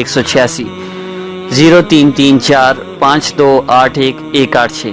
186 03345281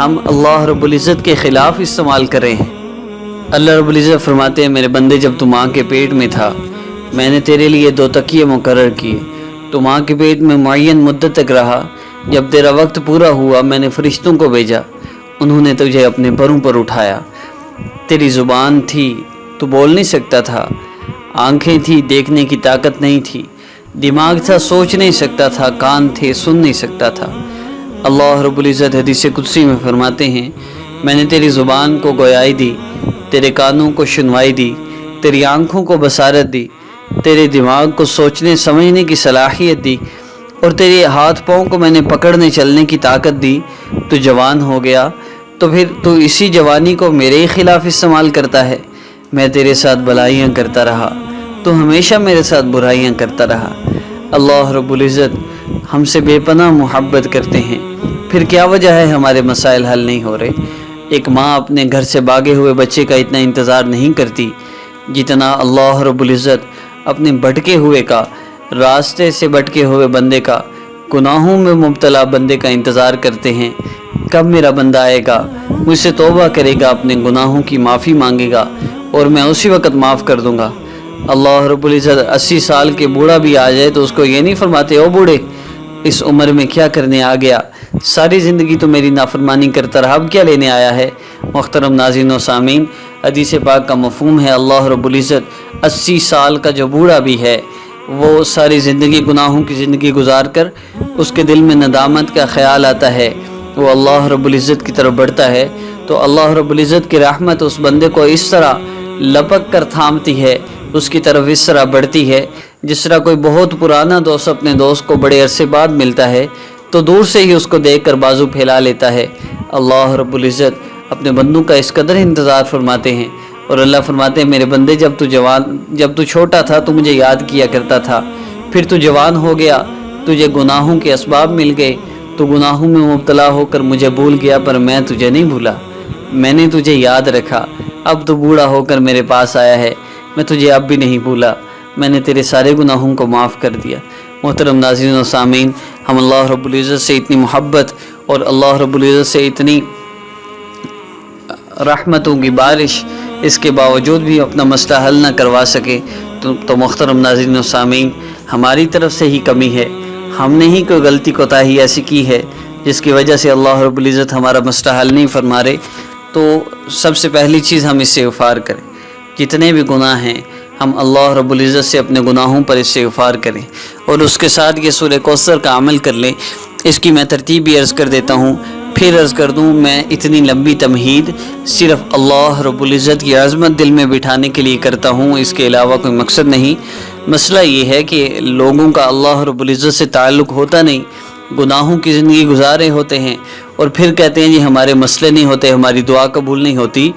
ہم اللہ رب العزت کے خلاف استعمال کر رہے ہیں۔ اللہ رب العزت فرماتے ہیں میرے بندے جب تو ماں کے پیٹ میں تھا میں نے تیرے لیے 2 تکیے مقرر کیے، تو ماں کے پیٹ میں معین مدت تک رہا، جب تیرا وقت پورا ہوا میں نے فرشتوں کو بھیجا، انہوں نے تجھے اپنے پروں پر اٹھایا، تیری زبان تھی تو بول نہیں سکتا تھا، آنکھیں تھی دیکھنے کی طاقت نہیں تھی، دماغ تھا سوچ نہیں سکتا تھا، کان تھے سن نہیں سکتا تھا۔ اللہ رب العزت حدیث قدسی میں فرماتے ہیں میں نے تیری زبان کو گویائی دی، تیرے کانوں کو سنوائی دی، تیری آنکھوں کو بصارت دی، تیرے دماغ کو سوچنے سمجھنے کی صلاحیت دی، اور تیرے ہاتھ پاؤں کو میں نے پکڑنے چلنے کی طاقت دی، تو جوان ہو گیا، تو پھر تو اسی جوانی کو میرے ہی خلاف استعمال کرتا ہے۔ میں تیرے ساتھ بھلائیاں کرتا رہا، تو ہمیشہ میرے ساتھ برائیاں کرتا رہا۔ اللہ رب العزت ہم سے بے پناہ محبت کرتے ہیں، پھر کیا وجہ ہے ہمارے مسائل حل نہیں ہو رہے؟ ایک ماں اپنے گھر سے بھاگے ہوئے بچے کا اتنا انتظار نہیں کرتی جتنا اللہ رب العزت اپنے بھٹکے ہوئے کا، راستے سے بھٹکے ہوئے بندے کا، گناہوں میں مبتلا بندے کا انتظار کرتے ہیں۔ کب میرا بندہ آئے گا، مجھ سے توبہ کرے گا، اپنے گناہوں کی معافی مانگے گا، اور میں اسی وقت معاف کر دوں گا۔ اللہ رب العزت 80 سال کے بوڑھا بھی آ جائے تو اس کو یہ نہیں فرماتے او بوڑھے اس عمر میں کیا کرنے آ گیا، ساری زندگی تو میری نافرمانی کرتا رہا، اب کیا لینے آیا ہے۔ محترم ناظرین و سامعین، حدیث پاک کا مفہوم ہے اللہ رب العزت 80 سال کا جو بوڑھا بھی ہے وہ ساری زندگی گناہوں کی زندگی گزار کر اس کے دل میں ندامت کا خیال آتا ہے، وہ اللہ رب العزت کی طرف بڑھتا ہے، تو اللہ رب العزت کی رحمت اس بندے کو اس طرح لپک کر تھامتی ہے، اس کی طرف اس طرح بڑھتی ہے جس طرح کوئی بہت پرانا دوست اپنے دوست کو بڑے عرصے بعد ملتا ہے تو دور سے ہی اس کو دیکھ کر بازو پھیلا لیتا ہے۔ اللہ رب العزت اپنے بندوں کا اس قدر انتظار فرماتے ہیں، اور اللہ فرماتے ہیں میرے بندے جب تو چھوٹا تھا تو مجھے یاد کیا کرتا تھا، پھر تو جوان ہو گیا، تجھے گناہوں کے اسباب مل گئے، تو گناہوں میں مبتلا ہو کر مجھے بھول گیا، پر میں تجھے نہیں بھولا، میں نے تجھے یاد رکھا، اب تو بوڑھا ہو کر میرے پاس آیا ہے، میں تجھے اب بھی نہیں بھولا، میں نے تیرے سارے گناہوں کو معاف کر دیا۔ محترم ناظرین و سامعین، ہم اللہ رب العزت سے اتنی محبت اور اللہ رب العزت سے اتنی رحمتوں کی بارش اس کے باوجود بھی اپنا مسئلہ حل نہ کروا سکے تو محترم ناظرین و سامعین ہماری طرف سے ہی کمی ہے، ہم نے ہی کوئی غلطی کوتاہی ایسی کی ہے جس کی وجہ سے اللہ رب العزت ہمارا مسئلہ حل نہیں فرما رہے۔ تو سب سے پہلی چیز ہم اس سے غفار کریں، جتنے بھی گناہ ہیں ہم اللہ رب العزت سے اپنے گناہوں پر اس سے غفار کریں، اور اس کے ساتھ یہ سورہ کوثر کا عمل کر لیں۔ اس کی میں ترتیب بھی عرض کر دیتا ہوں، پھر عرض کر دوں، میں اتنی لمبی تمہید صرف اللہ رب العزت کی عظمت دل میں بٹھانے کے لیے کرتا ہوں، اس کے علاوہ کوئی مقصد نہیں۔ مسئلہ یہ ہے کہ لوگوں کا اللہ رب العزت سے تعلق ہوتا نہیں، گناہوں کی زندگی گزارے ہوتے ہیں، اور پھر کہتے ہیں جی ہمارے مسئلے نہیں ہوتے، ہماری دعا قبول نہیں ہوتی۔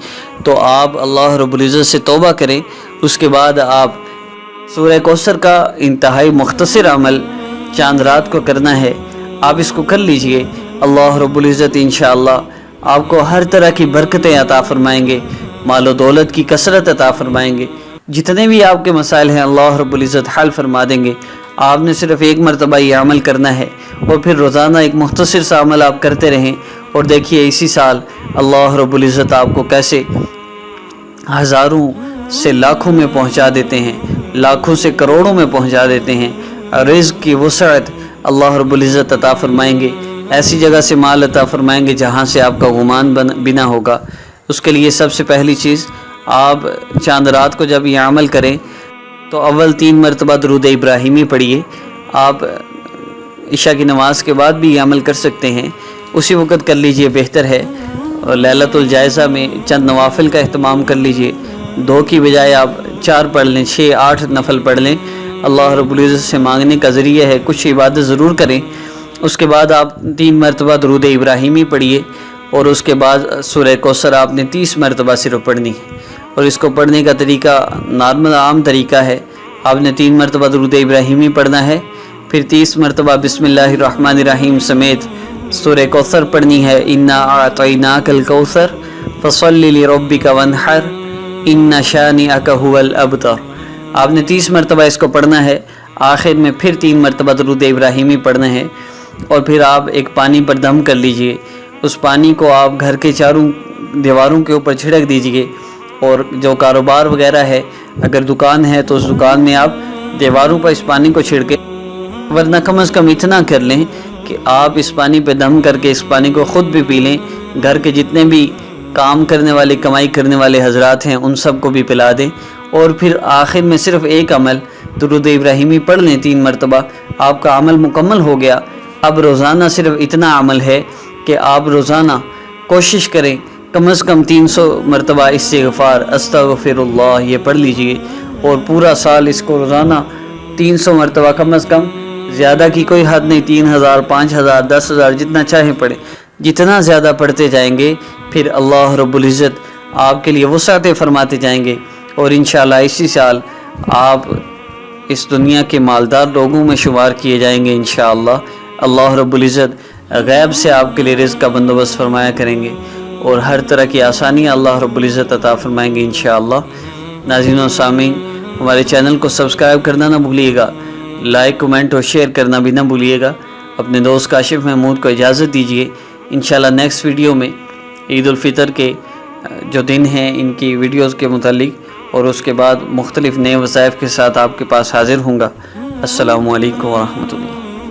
تو آپ اللہ رب العزت سے توبہ کریں، اس کے بعد آپ سورہ کوثر کا انتہائی مختصر عمل چاند رات کو کرنا ہے، آپ اس کو کر لیجئے، اللہ رب العزت انشاءاللہ آپ کو ہر طرح کی برکتیں عطا فرمائیں گے، مال و دولت کی کثرت عطا فرمائیں گے، جتنے بھی آپ کے مسائل ہیں اللہ رب العزت حل فرما دیں گے۔ آپ نے صرف ایک مرتبہ یہ عمل کرنا ہے، اور پھر روزانہ ایک مختصر سا عمل آپ کرتے رہیں، اور دیکھیے اسی سال اللہ رب العزت آپ کو کیسے ہزاروں سے لاکھوں میں پہنچا دیتے ہیں، لاکھوں سے کروڑوں میں پہنچا دیتے ہیں۔ رزق کی وسعت اللہ رب العزت عطا فرمائیں گے، ایسی جگہ سے مال عطا فرمائیں گے جہاں سے آپ کا گمان بنا ہوگا۔ اس کے لیے سب سے پہلی چیز، آپ چاند رات کو جب یہ عمل کریں تو اول 3 مرتبہ درود ابراہیمی پڑھیے۔ آپ عشاء کی نماز کے بعد بھی یہ عمل کر سکتے ہیں، اسی وقت کر لیجئے بہتر ہے۔ اور لیلۃ الجائزہ میں چند نوافل کا اہتمام کر لیجئے، 2 کی بجائے آپ 4 پڑھ لیں، 6 8 نفل پڑھ لیں، اللہ رب العزت سے مانگنے کا ذریعہ ہے، کچھ عبادت ضرور کریں۔ اس کے بعد آپ 3 مرتبہ درود ابراہیمی پڑھیے، اور اس کے بعد سورہ کوثر آپ نے 30 مرتبہ صرف پڑھنی ہے، اور اس کو پڑھنے کا طریقہ نارمل عام طریقہ ہے، آپ نے 3 مرتبہ درود ابراہیمی پڑھنا ہے، پھر 30 مرتبہ بسم اللہ الرحمن الرحیم سمیت سورہ کوثر پڑھنی ہے، انا اعطیناک الکوثر فصلی لربک وانحر ان شانئک ھو الابتر۔ آپ نے 30 مرتبہ اس کو پڑھنا ہے، آخر میں پھر 3 مرتبہ درود ابراہیمی پڑھنا ہے، اور پھر آپ ایک پانی پر دم کر لیجئے، اس پانی کو آپ گھر کے چاروں دیواروں کے اوپر چھڑک دیجئے، اور جو کاروبار وغیرہ ہے، اگر دکان ہے تو اس دکان میں آپ دیواروں پر اس پانی کو چھڑکیں، ورنہ کم از کم اتنا کر لیں کہ آپ اس پانی پہ دم کر کے اس پانی کو خود بھی پی لیں، گھر کے جتنے بھی کام کرنے والے کمائی کرنے والے حضرات ہیں ان سب کو بھی پلا دیں، اور پھر آخر میں صرف ایک عمل درود ابراہیمی پڑھ لیں 3 مرتبہ، آپ کا عمل مکمل ہو گیا۔ اب روزانہ صرف اتنا عمل ہے کہ آپ روزانہ کوشش کریں کم از کم 300 مرتبہ استغفار استغفر اللہ یہ پڑھ لیجئے، اور پورا سال اس کو روزانہ 300 مرتبہ کم از کم، زیادہ کی کوئی حد نہیں، 3000 5000 10,000 جتنا چاہیں پڑھیں، جتنا زیادہ پڑھتے جائیں گے پھر اللہ رب العزت آپ کے لیے وسعتیں فرماتے جائیں گے، اور انشاءاللہ اسی سال آپ اس دنیا کے مالدار لوگوں میں شمار کیے جائیں گے انشاءاللہ۔ اللہ رب العزت غیب سے آپ کے لیے رزق کا بندوبست فرمایا کریں گے، اور ہر طرح کی آسانیاں اللہ رب العزت عطا فرمائیں گے انشاءاللہ۔ ناظرین و سامعین، ہمارے چینل کو سبسکرائب کرنا نہ بھولیے گا، لائک کمنٹ اور شیئر کرنا بھی نہ بھولیے گا۔ اپنے دوست کاشف محمود کو اجازت دیجیے، انشاءاللہ نیکسٹ ویڈیو میں عید الفطر کے جو دن ہیں ان کی ویڈیوز کے متعلق، اور اس کے بعد مختلف نئے وظائف کے ساتھ آپ کے پاس حاضر ہوں گا۔ السلام علیکم ورحمۃ اللہ۔